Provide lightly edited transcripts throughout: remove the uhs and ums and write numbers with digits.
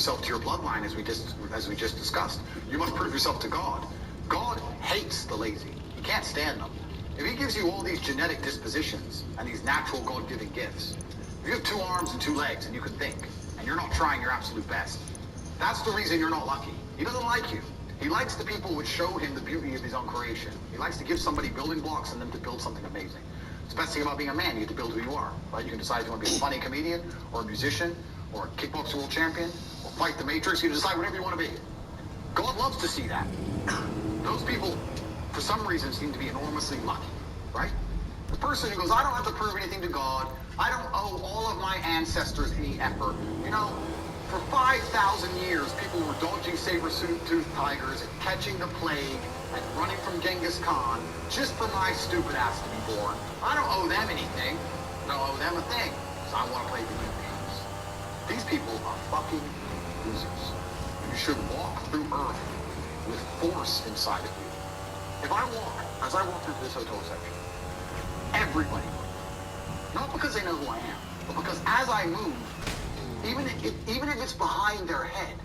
yourself to your bloodline, as we just discussed. You must prove yourself to God. God hates the lazy. He can't stand them. If he gives you all these genetic dispositions and these natural God-given gifts, if you have 2 arms and 2 legs and you can think, and you're not trying your absolute best, that's the reason you're not lucky. He doesn't like you. He likes the people which show him the beauty of his own creation. He likes to give somebody building blocks and them to build something amazing. It's the best thing about being a man. You get to build who you are, right? You can decide if you want to be a funny comedian or a musician or a kickboxing world champion or fight the Matrix. You decide whatever you want to be. God loves to see that. Those people, for some reason, seem to be enormously lucky, right? The person who goes, I don't have to prove anything to God. I don't owe all of my ancestors any effort. You know, for 5,000 years, people were dodging saber-toothed tigers and catching the plague and running from Genghis Khan just for my stupid ass to be born. I don't owe them anything. I don't owe them a thing, because I want to play video games. These people are fucking losers. You should walk through Earth with force inside of you. If I walk, as I walk through this hotel section, everybody moves. Not because they know who I am, but because as I move, even if it's behind their head,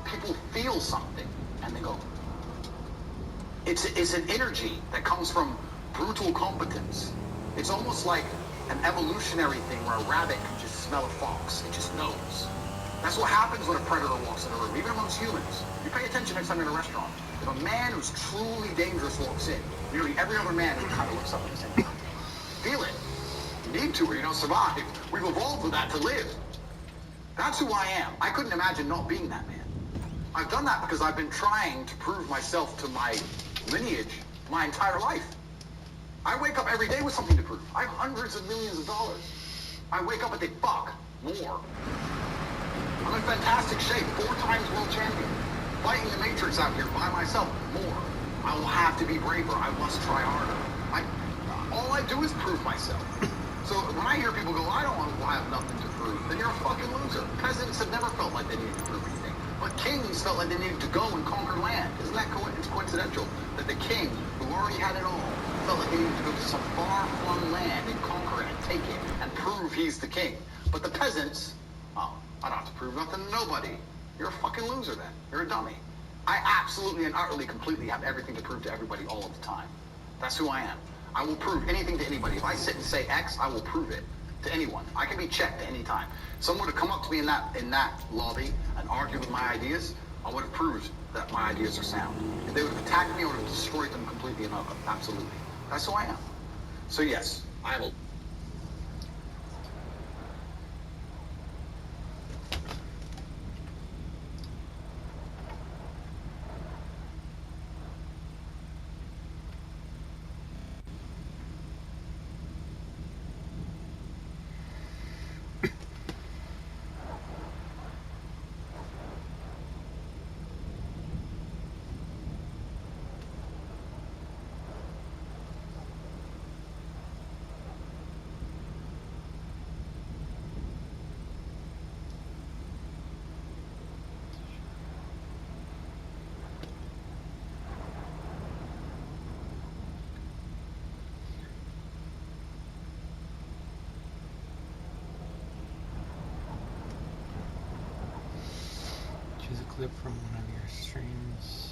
people feel something and they go. It's an energy that comes from brutal competence. It's almost like an evolutionary thing where a rabbit can just smell a fox. It just knows. That's what happens when a predator walks in a room, even amongst humans. You pay attention next time you're in a restaurant. If a man who's truly dangerous walks in, nearly every other man kind of looks up at the same time. Feel it. You need to or you don't survive. We've evolved with that to live. That's who I am. I couldn't imagine not being that man. I've done that because I've been trying to prove myself to my lineage my entire life. I wake up every day with something to prove. I have hundreds of millions of dollars. I wake up and think, fuck, more. I'm in fantastic shape, 4 times world champion. Fighting the Matrix out here by myself, more. I will have to be braver. I must try harder. All I do is prove myself. So when I hear people go, I don't want to have nothing to prove, then you're a fucking loser. Peasants have never felt like they needed to prove anything. But kings felt like they needed to go and conquer land. Isn't that coincidental? That the king, who already had it all, felt like he needed to go to some far-flung land and conquer it and take it and prove he's the king. But the peasants, oh, I don't have to prove nothing to nobody. You're a fucking loser then. You're a dummy. I absolutely and utterly, completely have everything to prove to everybody all of the time. That's who I am. I will prove anything to anybody. If I sit and say X, I will prove it to anyone. I can be checked at any time. Someone would have come up to me in that lobby and argued with my ideas, I would have proved that my ideas are sound. If they would have attacked me, I would have destroyed them completely and utterly. Absolutely. That's who I am. So yes, I will. Choose a clip from one of your streams.